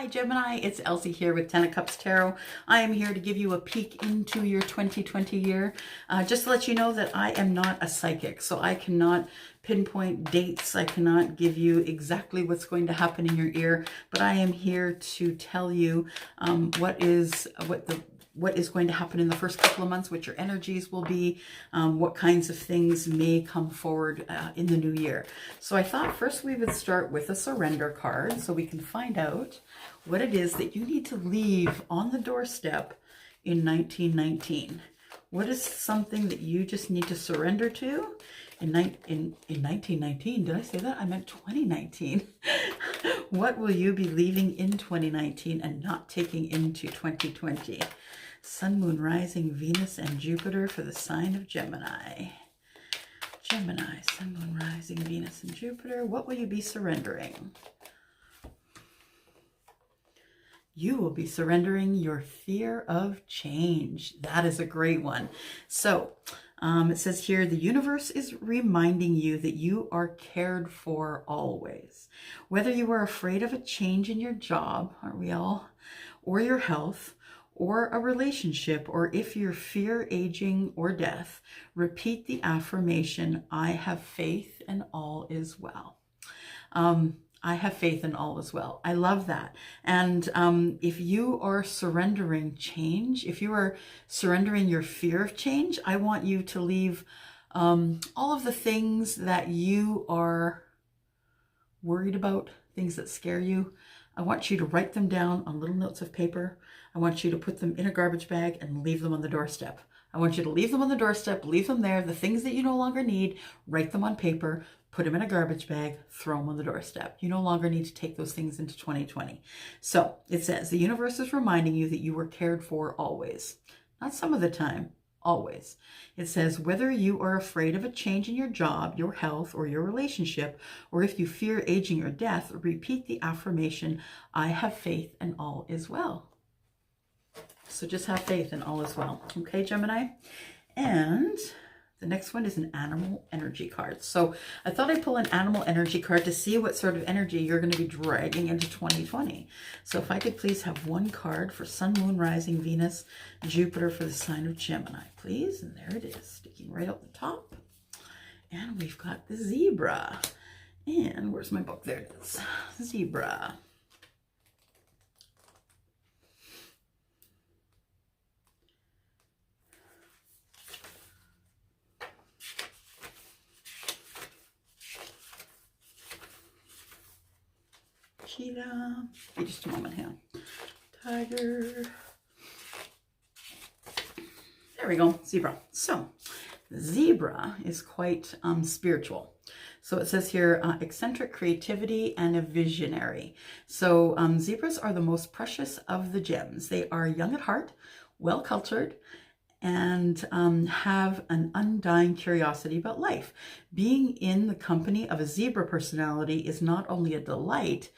Hi Gemini, it's Elsie here with 10 of Cups Tarot. I am here to give you a peek into your 2020 year. Just to let you know that I am not a psychic, so I cannot pinpoint dates. I cannot give you exactly what's going to happen in your ear, but I am here to tell you what is going to happen in the first couple of months, what your energies will be, what kinds of things may come forward in the new year. So I thought first we would start with a surrender card so we can find out what it is that you need to leave on the doorstep in 1919. What is something that you just need to surrender to in 1919? Did I say that? I meant 2019. What will you be leaving in 2019 and not taking into 2020? Sun, Moon, Rising, Venus, and Jupiter for the sign of Gemini. Gemini, Sun, Moon, Rising, Venus, and Jupiter. What will you be surrendering? You will be surrendering your fear of change. That is a great one. So it says here, the universe is reminding you that you are cared for always. Whether you are afraid of a change in your job, aren't we all, or your health, or a relationship, or if you fear aging or death, repeat the affirmation, I have faith and all is well. I have faith in all as well. I love that. And if you are surrendering change, if you are surrendering your fear of change, I want you to leave all of the things that you are worried about, things that scare you. I want you to write them down on little notes of paper. I want you to put them in a garbage bag and leave them on the doorstep. I want you to leave them on the doorstep, leave them there. The things that you no longer need, write them on paper, put them in a garbage bag, throw them on the doorstep. You no longer need to take those things into 2020. So it says, the universe is reminding you that you were cared for always. Not some of the time, always. It says, whether you are afraid of a change in your job, your health, or your relationship, or if you fear aging or death, repeat the affirmation, I have faith and all is well. So just have faith and all is well. Okay, Gemini? And the next one is an animal energy card. So I thought I'd pull an animal energy card to see what sort of energy you're going to be dragging into 2020. So if I could please have one card for Sun, Moon, Rising, Venus, Jupiter for the sign of Gemini, please. And there it is, sticking right out the top. And we've got the zebra. And where's my book? There it is. Zebra. Cheetah. Wait just a moment here. Tiger. There we go. Zebra. So, zebra is quite spiritual. So it says here, eccentric creativity and a visionary. So zebras are the most precious of the gems. They are young at heart, well cultured, and have an undying curiosity about life. Being in the company of a zebra personality is not only a delight,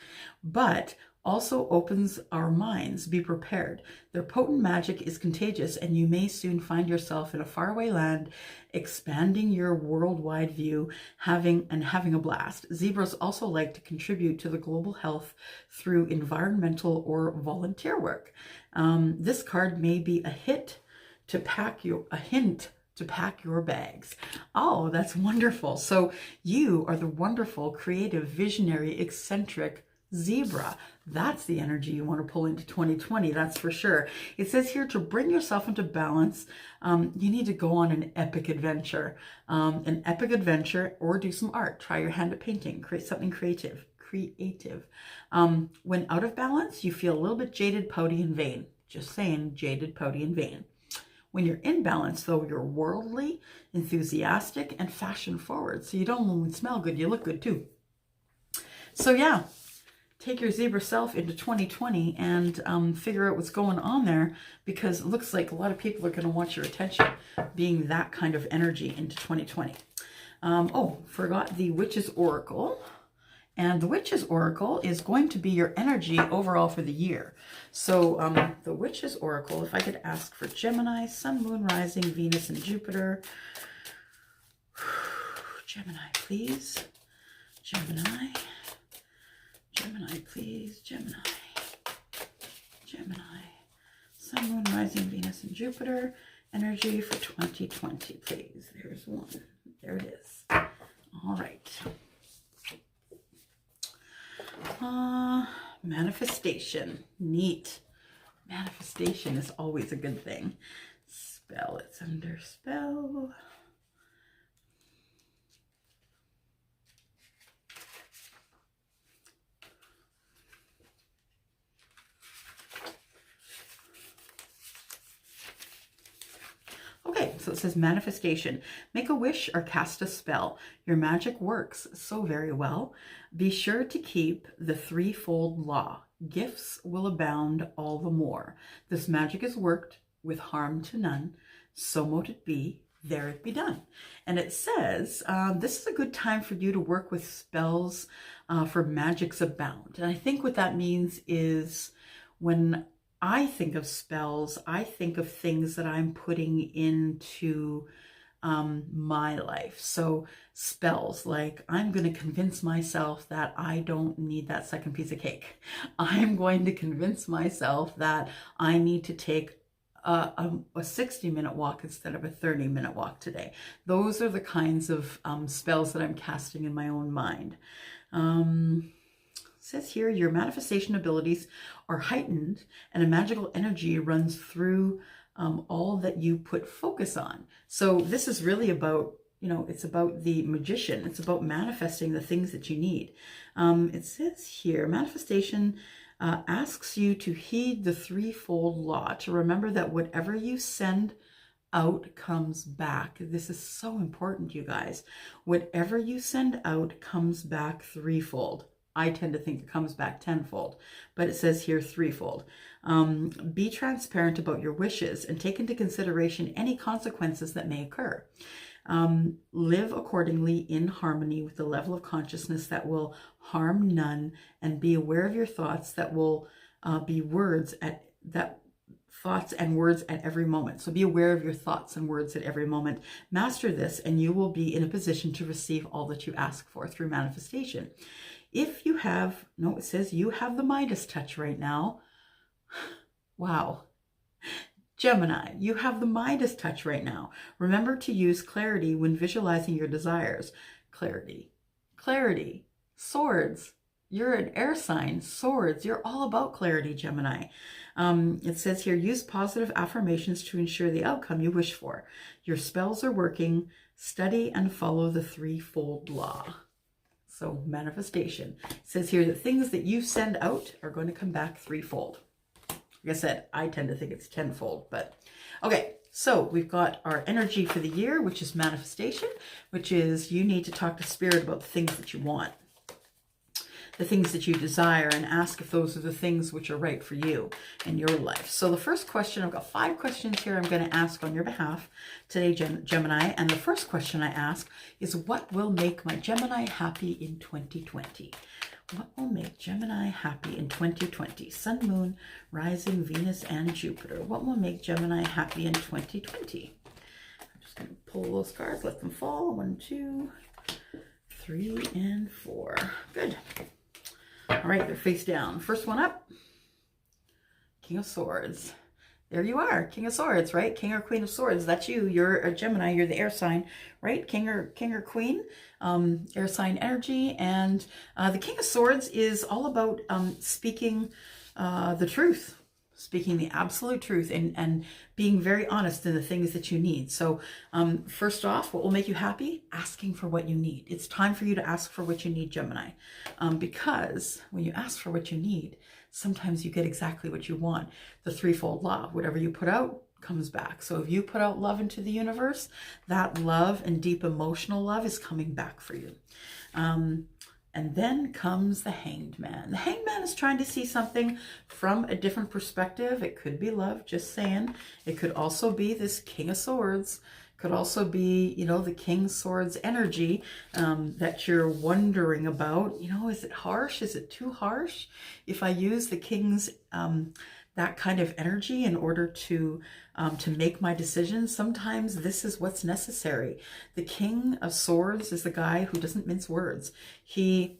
but also opens our minds. Be prepared. Their potent magic is contagious, and you may soon find yourself in a faraway land, expanding your worldwide view, having a blast. Zebras also like to contribute to the global health through environmental or volunteer work. This card may be a hint to pack your bags. Oh, that's wonderful. So you are the wonderful, creative, visionary, eccentric zebra. That's the energy you want to pull into 2020, that's for sure. It says here to bring yourself into balance, you need to go on an epic adventure. Or do some art. Try your hand at painting. Create something creative. When out of balance, you feel a little bit jaded, pouty, and vain. Just saying, jaded, pouty, and vain. When you're in balance, though, you're worldly, enthusiastic, and fashion forward. So you don't only smell good, you look good too. So yeah, take your zebra self into 2020 and figure out what's going on there, because it looks like a lot of people are going to want your attention, being that kind of energy into 2020. Oh, forgot the Witch's Oracle. And the Witch's Oracle is going to be your energy overall for the year. So the Witch's Oracle, if I could ask for Gemini, Sun, Moon, Rising, Venus, and Jupiter. Gemini, please. Gemini. Gemini, please. Gemini. Sun, Moon, Rising, Venus, and Jupiter energy for 2020, please. There's one. There it is. All right. Manifestation. Neat. Manifestation is always a good thing. Spell. It's under spell. Okay, so it says manifestation. Make a wish or cast a spell. Your magic works so very well. Be sure to keep the threefold law. Gifts will abound all the more. This magic is worked with harm to none. So mote it be, there it be done. And it says, this is a good time for you to work with spells for magics abound. And I think what that means is when I think of spells, I think of things that I'm putting into my life. So spells like, I'm going to convince myself that I don't need that second piece of cake. I'm going to convince myself that I need to take a 60-minute walk instead of a 30-minute walk today. Those are the kinds of spells that I'm casting in my own mind. Says here, your manifestation abilities are heightened and a magical energy runs through all that you put focus on. So this is really about, you know, it's about the magician. It's about manifesting the things that you need. It says here, manifestation asks you to heed the threefold law, to remember that whatever you send out comes back. This is so important, you guys. Whatever you send out comes back threefold. I tend to think it comes back tenfold, but it says here threefold. Be transparent about your wishes and take into consideration any consequences that may occur. Live accordingly in harmony with the level of consciousness that will harm none, and be aware of your thoughts that will be thoughts and words at every moment. So be aware of your thoughts and words at every moment. Master this and you will be in a position to receive all that you ask for through manifestation. If you have, no, it says you have the Midas touch right now. Wow. Gemini, you have the Midas touch right now. Remember to use clarity when visualizing your desires. Clarity, clarity, swords. You're an air sign, swords. You're all about clarity, Gemini. It says here, use positive affirmations to ensure the outcome you wish for. Your spells are working. Study and follow the threefold law. So manifestation. It says here that things that you send out are going to come back threefold. Like I said, I tend to think it's tenfold, but okay. So we've got our energy for the year, which is manifestation, which is you need to talk to spirit about the things that you want, the things that you desire, and ask if those are the things which are right for you in your life. So the first question, I've got 5 questions here I'm going to ask on your behalf today, Gemini. And the first question I ask is, what will make my Gemini happy in 2020? What will make Gemini happy in 2020? Sun, Moon, Rising, Venus, and Jupiter. What will make Gemini happy in 2020? I'm just going to pull those cards, let them fall. 1, 2, 3, and 4. Good. All right, they're face down. First one up, King of Swords. There you are, King of Swords, right? King or Queen of Swords, that's you. You're a Gemini, you're the air sign, right? King or Queen, air sign energy. And the King of Swords is all about speaking the truth, speaking the absolute truth, and being very honest in the things that you need. So first off, what will make you happy? Asking for what you need. It's time for you to ask for what you need, Gemini. Because when you ask for what you need, sometimes you get exactly what you want. The threefold law, whatever you put out comes back. So if you put out love into the universe, that love and deep emotional love is coming back for you. And then comes the Hanged Man. The Hanged Man is trying to see something from a different perspective. It could be love, just saying. It could also be this King of Swords. Could also be, you know, the King Swords energy that you're wondering about. You know, is it harsh? Is it too harsh? If I use the King's, that kind of energy in order to make my decisions, sometimes this is what's necessary. The King of Swords is the guy who doesn't mince words. He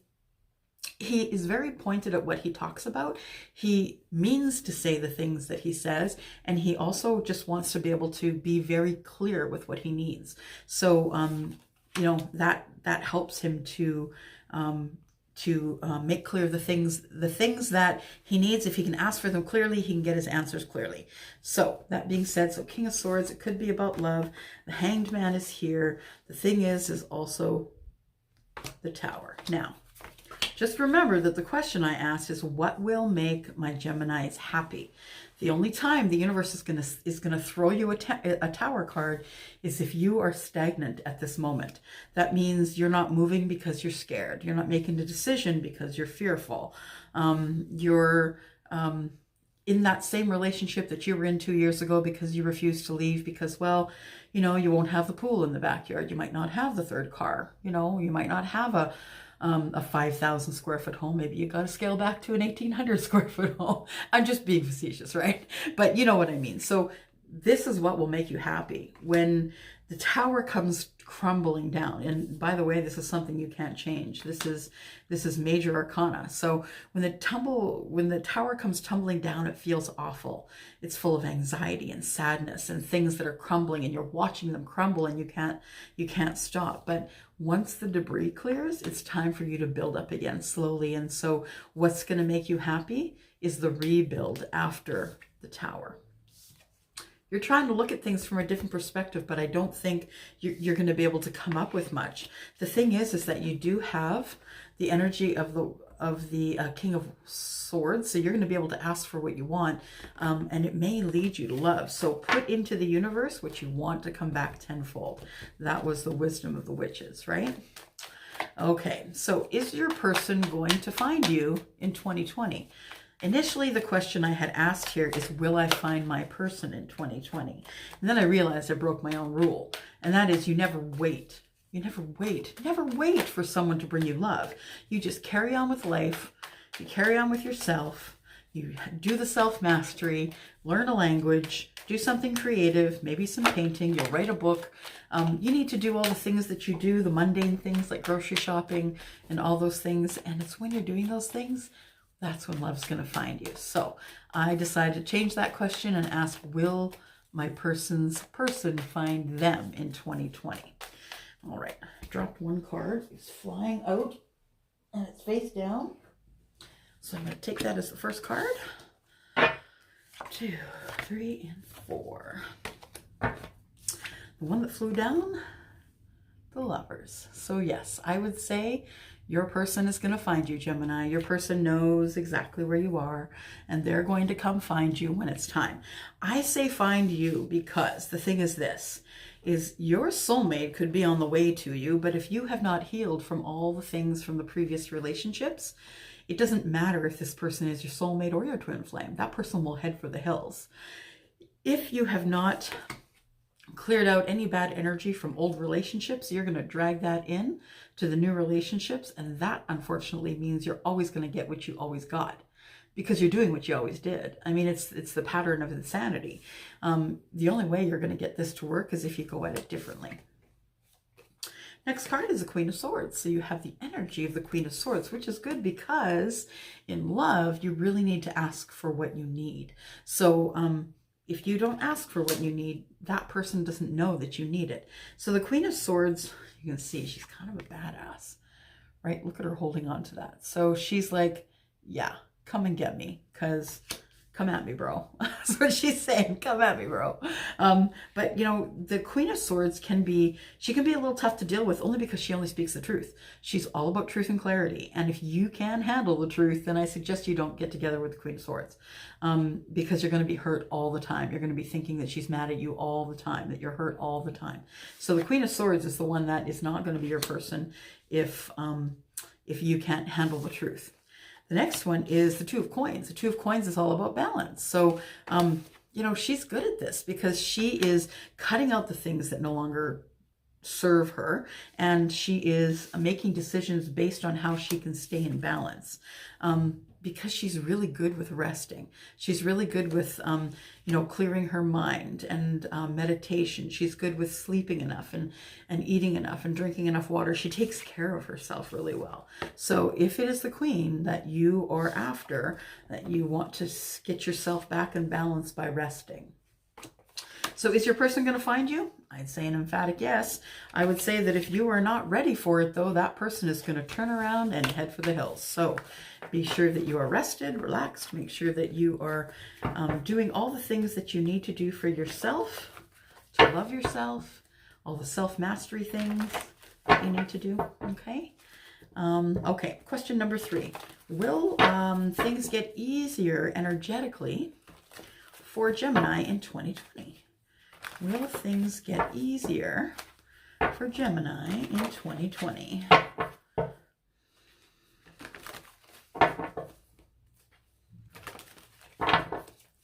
he is very pointed at what he talks about. He means to say the things that he says, and he also just wants to be able to be very clear with what he needs. So, you know, that helps him to make clear the things that he needs. If he can ask for them clearly, he can get his answers clearly. So that being said, so King of Swords, it could be about love. The Hanged Man is here. The thing is also the Tower. Now, just remember that the question I asked is, what will make my Geminis happy? The only time the universe is gonna throw you a Tower card is if you are stagnant at this moment. That means you're not moving because you're scared. You're not making a decision because you're fearful. You're in that same relationship that you were in 2 years ago because you refused to leave because, well, you know, you won't have the pool in the backyard. You might not have the third car. You know, you might not have a 5,000 square foot home. Maybe you got to scale back to an 1,800 square foot home. I'm just being facetious, right? But you know what I mean. So this is what will make you happy when the Tower comes crumbling down. And by the way, this is something you can't change. This is major arcana. So when the Tower comes tumbling down, it feels awful. It's full of anxiety and sadness and things that are crumbling, and you're watching them crumble, and you can't stop. But once the debris clears, it's time for you to build up again slowly. And so what's going to make you happy is the rebuild after the Tower. You're trying to look at things from a different perspective, but I don't think you're going to be able to come up with much. The thing is that you do have the energy of the King of Swords, so you're going to be able to ask for what you want, and it may lead you to love. So put into the universe what you want to come back tenfold. That was the wisdom of the witches, right? Okay, so is your person going to find you in 2020? Initially, the question I had asked here is, will I find my person in 2020? And then I realized I broke my own rule. And that is, you never wait. You never wait. Never wait for someone to bring you love. You just carry on with life. You carry on with yourself. You do the self-mastery, learn a language, do something creative, maybe some painting, you'll write a book. You need to do all the things that you do, the mundane things like grocery shopping and all those things. And it's when you're doing those things, that's when love's going to find you. So I decided to change that question and ask, will my person find them in 2020? All right, dropped one card. It's flying out and it's face down. So I'm going to take that as the first card. 2, 3, and 4. The one that flew down, the Lovers. So yes, I would say your person is going to find you, Gemini. Your person knows exactly where you are, and they're going to come find you when it's time. I say find you because the thing is this, is your soulmate could be on the way to you, but if you have not healed from all the things from the previous relationships, it doesn't matter if this person is your soulmate or your twin flame. That person will head for the hills. If you have not cleared out any bad energy from old relationships, you're going to drag that in to the new relationships, and that unfortunately means you're always going to get what you always got because you're doing what you always did. I mean, it's the pattern of insanity. The only way you're going to get this to work is if you go at it differently. Next card is the Queen of Swords. So you have the energy of the Queen of Swords, which is good because in love, you really need to ask for what you need. So if you don't ask for what you need, that person doesn't know that you need it. So the Queen of Swords, you can see she's kind of a badass, right? Look at her holding on to that. So she's like, yeah, come and get me, because come at me, bro. That's what she's saying. Come at me, bro. But you know, the Queen of Swords she can be a little tough to deal with only because she only speaks the truth. She's all about truth and clarity. And if you can handle the truth, then I suggest you don't get together with the Queen of Swords, because you're going to be hurt all the time. You're going to be thinking that she's mad at you all the time, that you're hurt all the time. So the Queen of Swords is the one that is not going to be your person if you can't handle the truth. The next one is the Two of Coins. The Two of Coins is all about balance. So, you know, she's good at this because she is cutting out the things that no longer serve her, and she is making decisions based on how she can stay in balance. because she's really good with resting. She's really good with, clearing her mind and meditation. She's good with sleeping enough and eating enough and drinking enough water. She takes care of herself really well. So if it is the queen that you are after, that you want to get yourself back in balance by resting. So is your person going to find you? I'd say an emphatic yes. I would say that if you are not ready for it, though, that person is going to turn around and head for the hills. So be sure that you are rested, relaxed. Make sure that you are doing all the things that you need to do for yourself, to love yourself, all the self-mastery things that you need to do, okay? Okay, question number 3. Will things get easier energetically for Gemini in 2020? Will things get easier for Gemini in 2020?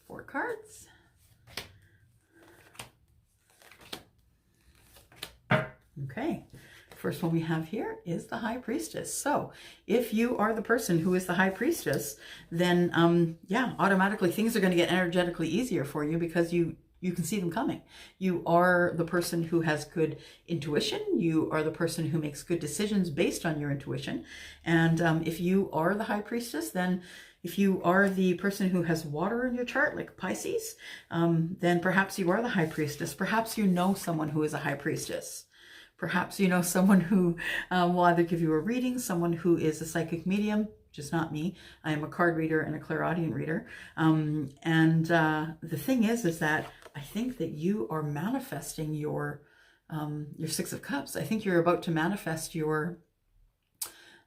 4 cards. Okay. First one we have here is the High Priestess. So if you are the person who is the High Priestess, then yeah, automatically things are going to get energetically easier for you because you can see them coming. You are the person who has good intuition. You are the person who makes good decisions based on your intuition. And if you are the High Priestess, then if you are the person who has water in your chart, like Pisces, then perhaps you are the High Priestess. Perhaps you know someone who is a High Priestess. Perhaps you know someone who will either give you a reading, someone who is a psychic medium, which is not me. I am a card reader and a clairaudient reader. The thing is that I think that you are manifesting your 6 of Cups. I think you're about to manifest your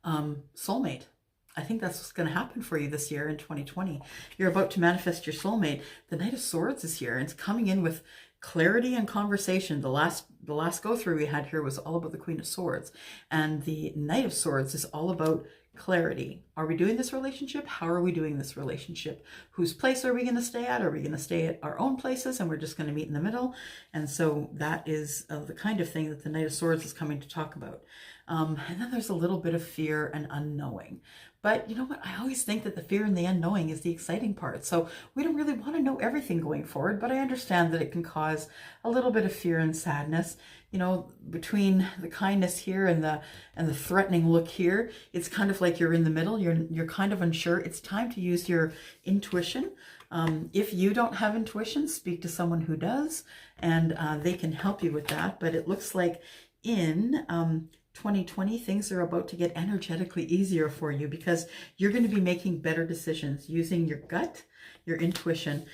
soulmate. I think that's what's going to happen for you this year in 2020. You're about to manifest your soulmate. The Knight of Swords is here. And it's coming in with clarity and conversation. The last go through we had here was all about the Queen of Swords. And the Knight of Swords is all about clarity. Are we doing this relationship? How are we doing this relationship? Whose place are we going to stay at? Are we going to stay at our own places and we're just going to meet in the middle? And so that is the kind of thing that the Knight of Swords is coming to talk about. And then there's a little bit of fear and unknowing. But you know what? I always think that the fear and the unknowing is the exciting part. So we don't really want to know everything going forward, but I understand that it can cause a little bit of fear and sadness. You know, between the kindness here and the threatening look here, it's kind of like you're in the middle. You're kind of unsure. It's time to use your intuition. If you don't have intuition, speak to someone who does, and they can help you with that. But it looks like in 2020, things are about to get energetically easier for you because you're going to be making better decisions using your gut, your intuition.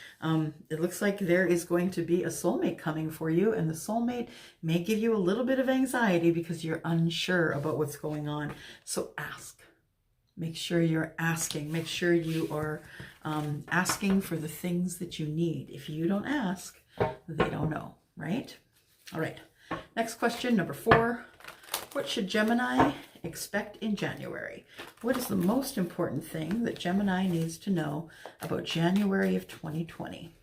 It looks like there is going to be a soulmate coming for you, and the soulmate may give you a little bit of anxiety because you're unsure about what's going on. So ask. Make sure you're asking. Make sure you are asking for the things that you need. If you don't ask, they don't know, right? All right. Next question, number 4. What should Gemini expect in January? What is the most important thing that Gemini needs to know about January of 2020?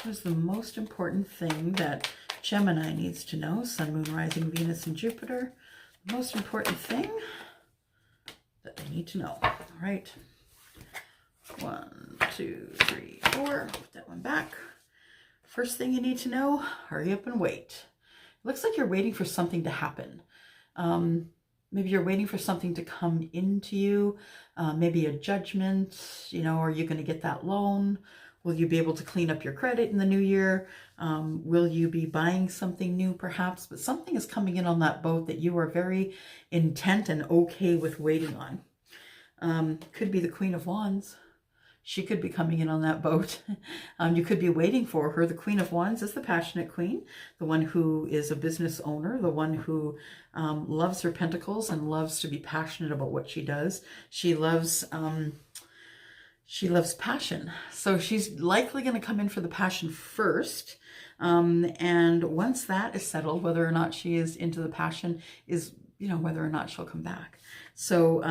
What is the most important thing that Gemini needs to know? Sun, Moon, Rising, Venus, and Jupiter. The most important thing that they need to know. All right. 1, 2, 3, 4. Put that one back. First thing you need to know, hurry up and wait. Looks like you're waiting for something to happen. Maybe you're waiting for something to come into you. Maybe a judgment, you know, are you going to get that loan? Will you be able to clean up your credit in the new year? Will you be buying something new perhaps? But something is coming in on that boat that you are very intent and okay with waiting on. Could be the Queen of Wands. She could be coming in on that boat. You could be waiting for her. The Queen of Wands is the passionate queen, the one who is a business owner, the one who loves her pentacles and loves to be passionate about what she does. She loves passion. So she's likely going to come in for the passion first. And once that is settled, whether or not she is into the passion is, you know, whether or not she'll come back. So,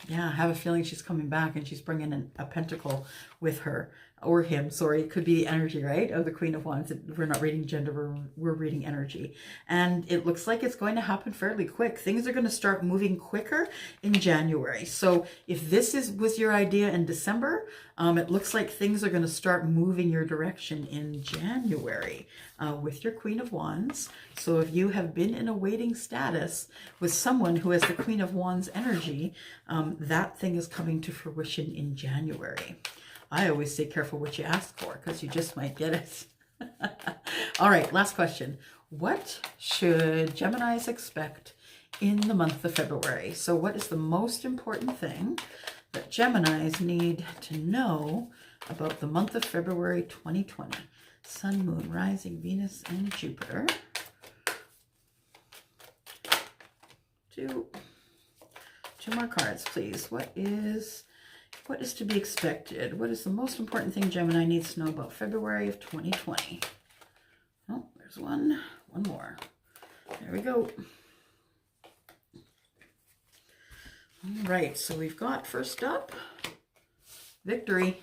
yeah, I have a feeling she's coming back and she's bringing a pentacle with her, or him, sorry. It could be the energy, right, of the Queen of Wands. We're not reading gender, we're reading energy. And it looks like it's going to happen fairly quick. Things are going to start moving quicker in January. So if this was your idea in December, it looks like things are going to start moving your direction in January with your Queen of Wands. So if you have been in a waiting status with someone who has the Queen of Wands energy, that thing is coming to fruition in January. I always say careful what you ask for, because you just might get it. All right, last question. What should Geminis expect in the month of February? So what is the most important thing that Geminis need to know about the month of February 2020? Sun, Moon, Rising, Venus, and Jupiter. Two more cards, please. What is to be expected? What is the most important thing Gemini needs to know about February of 2020? Oh, there's one more. There we go. All right, so we've got, first up, victory.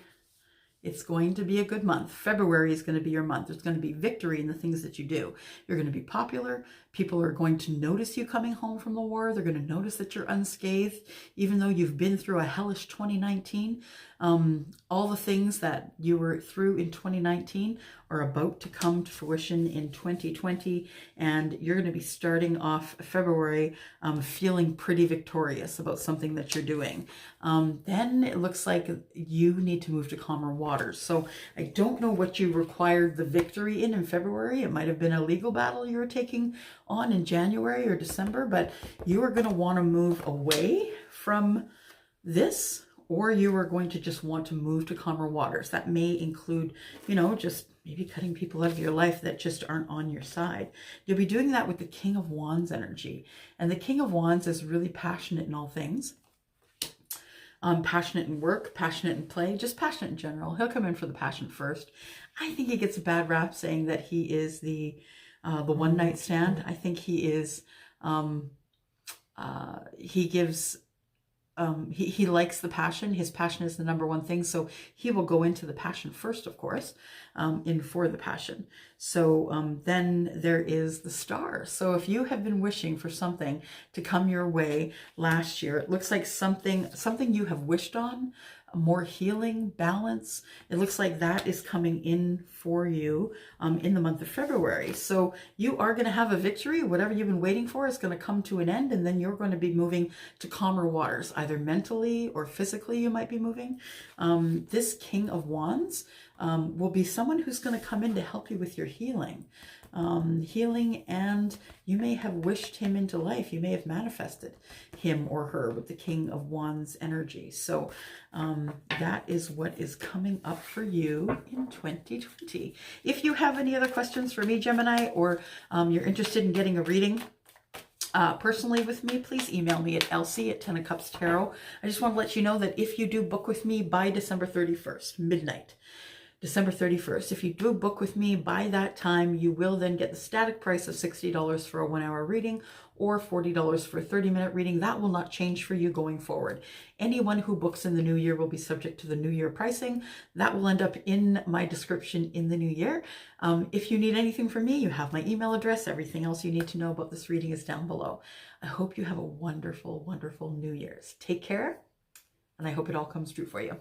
It's going to be a good month. February is going to be your month. There's going to be victory in the things that you do. You're going to be popular. People are going to notice you coming home from the war. They're going to notice that you're unscathed, even though you've been through a hellish 2019. All the things that you were through in 2019 are about to come to fruition in 2020, and you're going to be starting off February feeling pretty victorious about something that you're doing. Then it looks like you need to move to calmer waters. So I don't know what you required the victory in February. It might have been a legal battle you were taking on in January or December, but you are going to want to move away from this, or you are going to just want to move to calmer waters. That may include, just maybe cutting people out of your life that just aren't on your side. You'll be doing that with the King of Wands energy. And the King of Wands is really passionate in all things. Passionate in work, passionate in play, just passionate in general. He'll come in for the passion first. I think he gets a bad rap saying that he is the one night stand. I think he is, he gives, he likes the passion. His passion is the number one thing. So he will go into the passion first, of course, in for the passion. So then there is the star. So if you have been wishing for something to come your way last year, it looks like something you have wished on, more healing, balance. It looks like that is coming in for you in the month of February. So you are going to have a victory. Whatever you've been waiting for is going to come to an end, and then you're going to be moving to calmer waters, either mentally or physically. You might be moving. This King of Wands will be someone who's going to come in to help you with your healing. And you may have wished him into life. You may have manifested him or her with the King of Wands energy. So that is what is coming up for you in 2020. If you have any other questions for me, Gemini, or you're interested in getting a reading personally with me, please email me at elsie@10ofcupstarot. I just want to let you know that if you do book with me by December 31st, midnight, December 31st. If you do book with me by that time, you will then get the static price of $60 for a 1-hour reading or $40 for a 30-minute reading. That will not change for you going forward. Anyone who books in the new year will be subject to the new year pricing. That will end up in my description in the new year. If you need anything from me, you have my email address. Everything else you need to know about this reading is down below. I hope you have a wonderful, wonderful New Year's. Take care, and I hope it all comes true for you.